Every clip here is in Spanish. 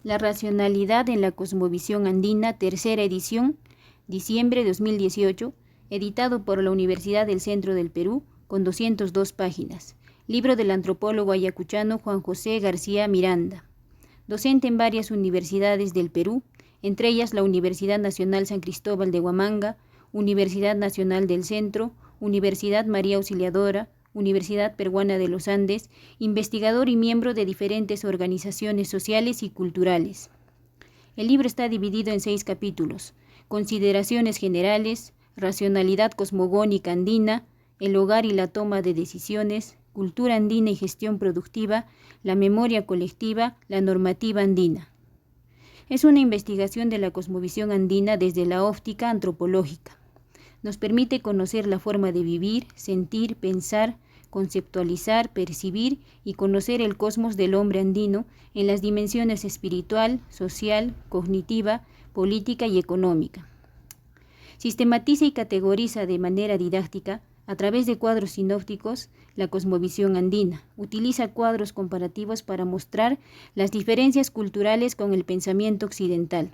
La racionalidad en la cosmovisión andina, tercera edición, diciembre de 2018, editado por la Universidad del Centro del Perú, con 202 páginas. Libro del antropólogo ayacuchano Juan José García Miranda. Docente en varias universidades del Perú, entre ellas la Universidad Nacional San Cristóbal de Huamanga, Universidad Nacional del Centro, Universidad María Auxiliadora, Universidad Peruana de los Andes, investigador y miembro de diferentes organizaciones sociales y culturales. El libro está dividido en 6 capítulos: consideraciones generales, racionalidad cosmogónica andina, el hogar y la toma de decisiones, cultura andina y gestión productiva, la memoria colectiva, la normativa andina. Es una investigación de la cosmovisión andina desde la óptica antropológica. Nos permite conocer la forma de vivir, sentir, pensar, conceptualizar, percibir y conocer el cosmos del hombre andino en las dimensiones espiritual, social, cognitiva, política y económica. Sistematiza y categoriza de manera didáctica, a través de cuadros sinópticos, la cosmovisión andina. Utiliza cuadros comparativos para mostrar las diferencias culturales con el pensamiento occidental.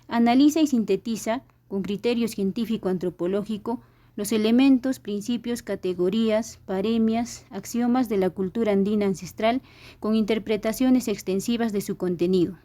Analiza y sintetiza, con criterio científico-antropológico, los elementos, principios, categorías, paremias, axiomas de la cultura andina ancestral, con interpretaciones extensivas de su contenido.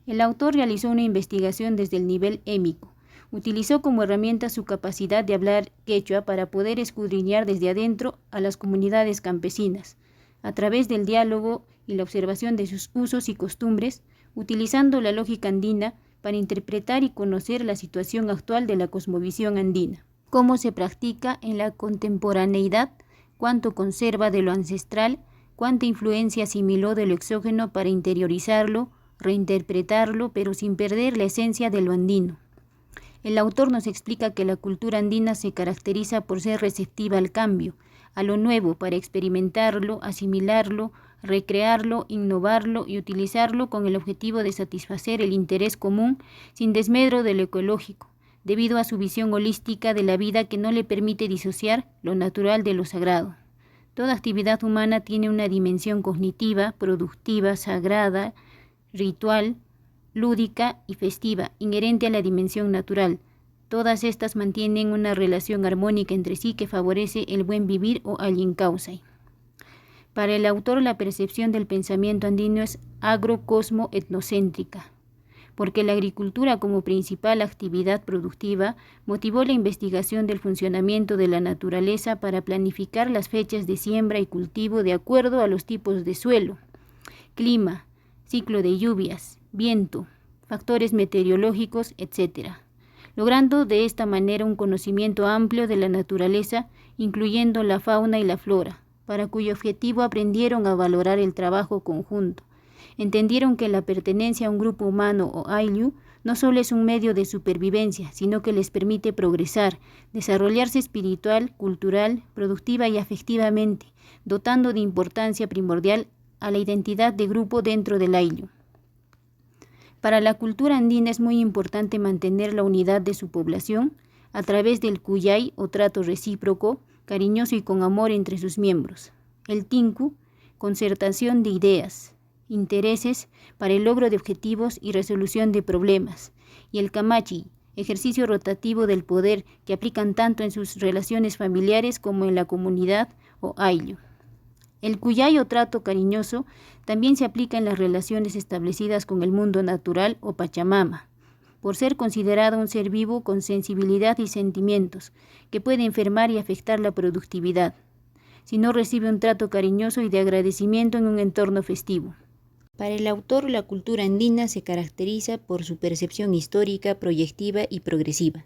El autor realizó una investigación desde el nivel émico. Utilizó como herramienta su capacidad de hablar quechua para poder escudriñar desde adentro a las comunidades campesinas, a través del diálogo y la observación de sus usos y costumbres, utilizando la lógica andina para interpretar y conocer la situación actual de la cosmovisión andina. Cómo se practica en la contemporaneidad, cuánto conserva de lo ancestral, cuánta influencia asimiló de lo exógeno para interiorizarlo, reinterpretarlo, pero sin perder la esencia de lo andino. El autor nos explica que la cultura andina se caracteriza por ser receptiva al cambio, a lo nuevo, para experimentarlo, asimilarlo, recrearlo, innovarlo y utilizarlo con el objetivo de satisfacer el interés común sin desmedro de lo ecológico, debido a su visión holística de la vida que no le permite disociar lo natural de lo sagrado. Toda actividad humana tiene una dimensión cognitiva, productiva, sagrada, ritual, lúdica y festiva, inherente a la dimensión natural. Todas estas mantienen una relación armónica entre sí que favorece el buen vivir o allincausai. Para el autor, la percepción del pensamiento andino es agrocosmo-etnocéntrica, porque la agricultura como principal actividad productiva motivó la investigación del funcionamiento de la naturaleza para planificar las fechas de siembra y cultivo de acuerdo a los tipos de suelo, clima, ciclo de lluvias, viento, factores meteorológicos, etc., logrando de esta manera un conocimiento amplio de la naturaleza, incluyendo la fauna y la flora, para cuyo objetivo aprendieron a valorar el trabajo conjunto. Entendieron que la pertenencia a un grupo humano o ayllu no solo es un medio de supervivencia, sino que les permite progresar, desarrollarse espiritual, cultural, productiva y afectivamente, dotando de importancia primordial a la identidad de grupo dentro del ayllu. Para la cultura andina es muy importante mantener la unidad de su población a través del cuyay o trato recíproco, cariñoso y con amor entre sus miembros. El tinku, concertación de ideas, intereses para el logro de objetivos y resolución de problemas. Y el kamachi, ejercicio rotativo del poder que aplican tanto en sus relaciones familiares como en la comunidad o ayllu. El cuyay o trato cariñoso también se aplica en las relaciones establecidas con el mundo natural o Pachamama, por ser considerado un ser vivo con sensibilidad y sentimientos, que puede enfermar y afectar la productividad, si no recibe un trato cariñoso y de agradecimiento en un entorno festivo. Para el autor, la cultura andina se caracteriza por su percepción histórica, proyectiva y progresiva.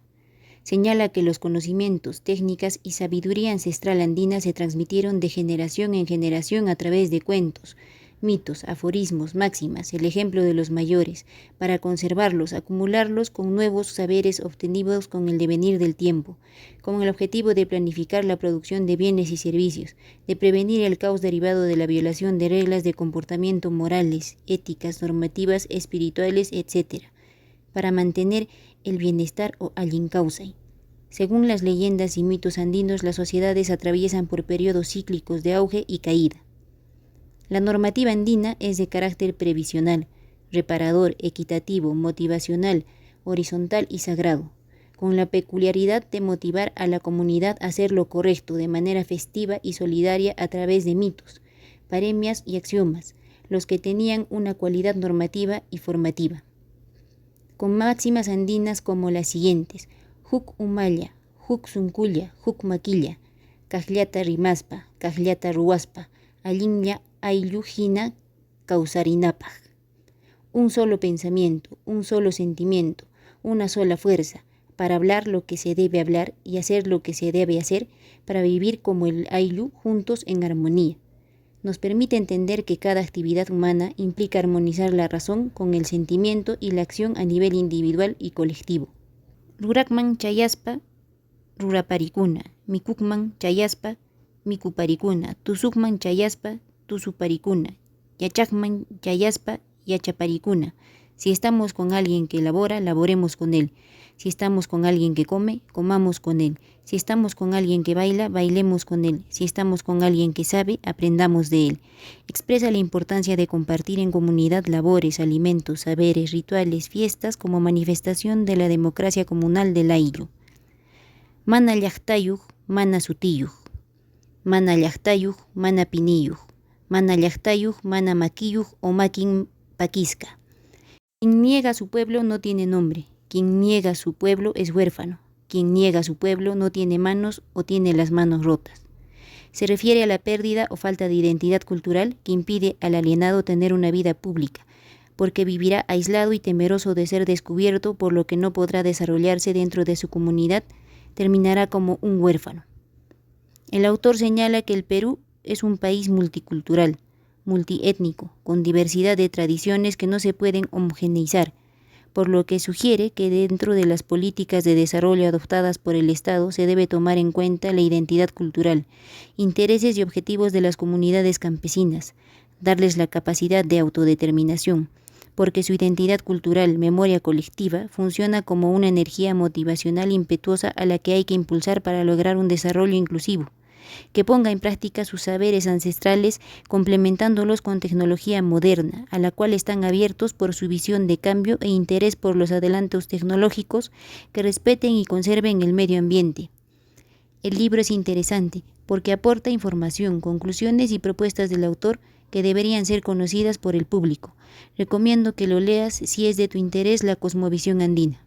Señala que los conocimientos, técnicas y sabiduría ancestral andina se transmitieron de generación en generación a través de cuentos, mitos, aforismos, máximas, el ejemplo de los mayores, para conservarlos, acumularlos con nuevos saberes obtenidos con el devenir del tiempo, con el objetivo de planificar la producción de bienes y servicios, de prevenir el caos derivado de la violación de reglas de comportamiento morales, éticas, normativas, espirituales, etc., para mantener el bienestar o allincausai. Según las leyendas y mitos andinos, las sociedades atraviesan por periodos cíclicos de auge y caída. La normativa andina es de carácter previsional, reparador, equitativo, motivacional, horizontal y sagrado, con la peculiaridad de motivar a la comunidad a hacer lo correcto de manera festiva y solidaria a través de mitos, paremias y axiomas, los que tenían una cualidad normativa y formativa. Con máximas andinas como las siguientes: Huk Umalla, Huk Sunkulla, Huk Maquilla, Kajllata Rimaspa, Kajllata Ruaspa, Allinya Ayllu Hina Kausarinapaj. Un solo pensamiento, un solo sentimiento, una sola fuerza, para hablar lo que se debe hablar y hacer lo que se debe hacer, para vivir como el Ayllu juntos en armonía. Nos permite entender que cada actividad humana implica armonizar la razón con el sentimiento y la acción a nivel individual y colectivo. Rurakman chayaspa, ruraparikuna, mikukman chayaspa, mikuparikuna, tusukman chayaspa, tusuparikuna, yachakman chayaspa, yachaparikuna. Si estamos con alguien que labora, laboremos con él. Si estamos con alguien que come, comamos con él. Si estamos con alguien que baila, bailemos con él. Si estamos con alguien que sabe, aprendamos de él. Expresa la importancia de compartir en comunidad labores, alimentos, saberes, rituales, fiestas como manifestación de la democracia comunal del Ayllu. Mana llaqtayuq, mana sutiyuq. Mana llaqtayuq, mana piniyuq. Mana llaqtayuq, mana maquiyuq o maquin paquisca. Quien niega a su pueblo no tiene nombre. Quien niega a su pueblo es huérfano. Quien niega a su pueblo no tiene manos o tiene las manos rotas. Se refiere a la pérdida o falta de identidad cultural que impide al alienado tener una vida pública, porque vivirá aislado y temeroso de ser descubierto, por lo que no podrá desarrollarse dentro de su comunidad, terminará como un huérfano. El autor señala que el Perú es un país multicultural, multiétnico, con diversidad de tradiciones que no se pueden homogeneizar, por lo que sugiere que dentro de las políticas de desarrollo adoptadas por el Estado se debe tomar en cuenta la identidad cultural, intereses y objetivos de las comunidades campesinas, darles la capacidad de autodeterminación, porque su identidad cultural, memoria colectiva, funciona como una energía motivacional impetuosa a la que hay que impulsar para lograr un desarrollo inclusivo, que ponga en práctica sus saberes ancestrales complementándolos con tecnología moderna, a la cual están abiertos por su visión de cambio e interés por los adelantos tecnológicos que respeten y conserven el medio ambiente. El libro es interesante porque aporta información, conclusiones y propuestas del autor que deberían ser conocidas por el público. Recomiendo que lo leas si es de tu interés la cosmovisión andina.